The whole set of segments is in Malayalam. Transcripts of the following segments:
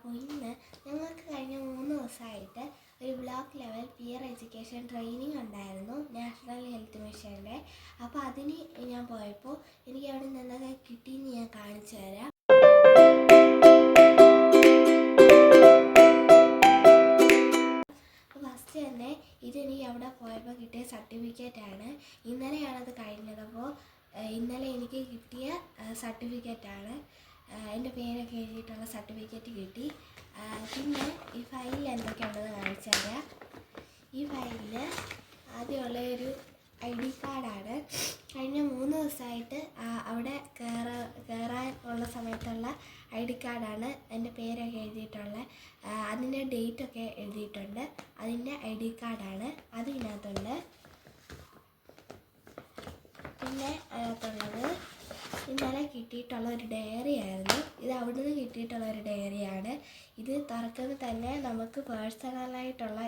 അപ്പോൾ ഇന്ന് ഞങ്ങൾക്ക് കഴിഞ്ഞ 3 ദിവസമായിട്ട് ഒരു block level peer education training ഉണ്ടായിരുന്നു നാഷണൽ ഹെൽത്ത് മിഷൻ്റെ. അപ്പോൾ അതിന് ഞാൻ പോയപ്പോൾ എനിക്ക് അവിടെ നിന്നൊക്കെ കിട്ടിയെന്ന് ഞാൻ കാണിച്ചു തരാം. അപ്പോൾ ഫസ്റ്റ് തന്നെ ഇതെനിക്ക് അവിടെ പോയപ്പോൾ കിട്ടിയ സർട്ടിഫിക്കറ്റാണ്. ഇന്നലെയാണത് കഴിഞ്ഞത്. അപ്പോൾ ഇന്നലെ എനിക്ക് കിട്ടിയ സർട്ടിഫിക്കറ്റാണ്. എൻ്റെ പേരൊക്കെ എഴുതിയിട്ടുള്ള സർട്ടിഫിക്കറ്റ് കിട്ടി. പിന്നെ ഈ ഫയലിൽ എന്തൊക്കെയുണ്ടെന്ന് കാണിച്ചു തരാം. ഈ ഫയലിൽ ആദ്യമുള്ള ഒരു ID കാർഡാണ്. കഴിഞ്ഞ 3 ദിവസമായിട്ട് അവിടെ കയറാൻ ഉള്ള സമയത്തുള്ള ID കാർഡാണ്. എൻ്റെ പേരൊക്കെ എഴുതിയിട്ടുള്ള അതിൻ്റെ ഡേറ്റൊക്കെ എഴുതിയിട്ടുണ്ട്. അതിൻ്റെ ID കാർഡാണ്. അത് ഇതിനകത്തുണ്ട്. പിന്നെ അതിനകത്തുള്ളത് ഇന്നലെ കിട്ടിയിട്ടുള്ള ഒരു ഡയറി ആയിരുന്നു. ഇത് അവിടുന്ന് കിട്ടിയിട്ടുള്ള ഒരു ഡയറിയാണ്. ഇത് തുറക്കുമ്പോൾ തന്നെ നമുക്ക് പേഴ്സണലായിട്ടുള്ള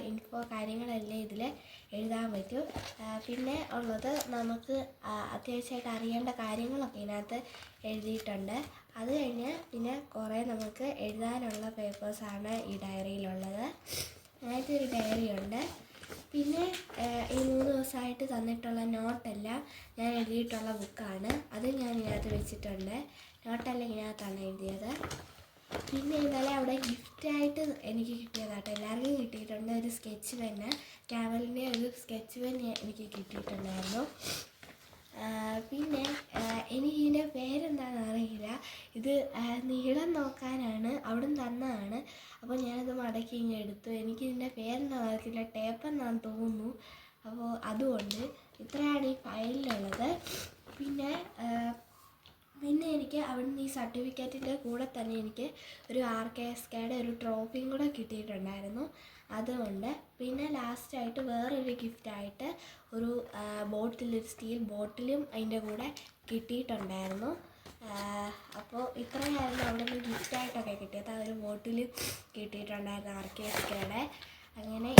കാര്യങ്ങളെല്ലാം ഇതിൽ എഴുതാൻ പറ്റും. പിന്നെ ഉള്ളത് നമുക്ക് അത്യാവശ്യമായിട്ട് അറിയേണ്ട കാര്യങ്ങളൊക്കെ ഇതിനകത്ത് എഴുതിയിട്ടുണ്ട്. അത് കഴിഞ്ഞ് പിന്നെ കുറേ നമുക്ക് എഴുതാനുള്ള പേപ്പേഴ്സാണ് ഈ ഡയറിയിലുള്ളത്. അങ്ങനത്തെ ഒരു ഡയറി ഉണ്ട്. പിന്നെ ഈ 3 ദിവസമായിട്ട് തന്നിട്ടുള്ള നോട്ടെല്ലാം ഞാൻ എഴുതിയിട്ടുള്ള ബുക്കാണ്. അത് ഞാൻ ഇതിനകത്ത് വെച്ചിട്ടുണ്ട്. നോട്ടെല്ലാം ഇതിനകത്താണ് എഴുതിയത്. പിന്നെ ഇന്നലെ അവിടെ ഗിഫ്റ്റായിട്ട് എനിക്ക് കിട്ടിയതാട്ടോ. എല്ലാവർക്കും കിട്ടിയിട്ടുണ്ട്. ഒരു സ്കെച്ച് പെന്ന്, ക്യാമലിൻ്റെ ഒരു സ്കെച്ച് പെൻ എനിക്ക് കിട്ടിയിട്ടുണ്ടായിരുന്നു. പിന്നെ എനിക്കിതിൻ്റെ പേരെന്താണെന്ന് അറിയില്ല. ഇത് നീളം നോക്കാനാണ് അവിടെ നിന്ന് തന്നതാണ്. അപ്പോൾ ഞാനത് മടക്കി ഇങ്ങനെ എടുത്തു. എനിക്കിതിൻ്റെ പേരെന്താണെന്ന് അറിയില്ല. ടേപ്പെന്നാന്ന് തോന്നുന്നു. അപ്പോൾ അതുകൊണ്ട് ഇത്രയാണ് ഈ ഫയലിലുള്ളത്. പിന്നെ എനിക്ക് അവിടുന്ന് ഈ സർട്ടിഫിക്കറ്റിൻ്റെ കൂടെ തന്നെ എനിക്ക് ഒരു RKSKയുടെ ഒരു ട്രോഫിയും കൂടെ കിട്ടിയിട്ടുണ്ടായിരുന്നു. അതുകൊണ്ട് പിന്നെ ലാസ്റ്റായിട്ട് വേറൊരു ഗിഫ്റ്റായിട്ട് ഒരു ഒരു സ്റ്റീൽ ബോട്ടിലും അതിൻ്റെ കൂടെ കിട്ടിയിട്ടുണ്ടായിരുന്നു. അപ്പോൾ ഇത്രയായിരുന്നു അവിടെ നിന്ന് ഗിഫ്റ്റായിട്ടൊക്കെ കിട്ടിയത്. ഒരു ബോട്ടിൽ കിട്ടിയിട്ടുണ്ടായിരുന്നു RKSKയുടെ. അങ്ങനെ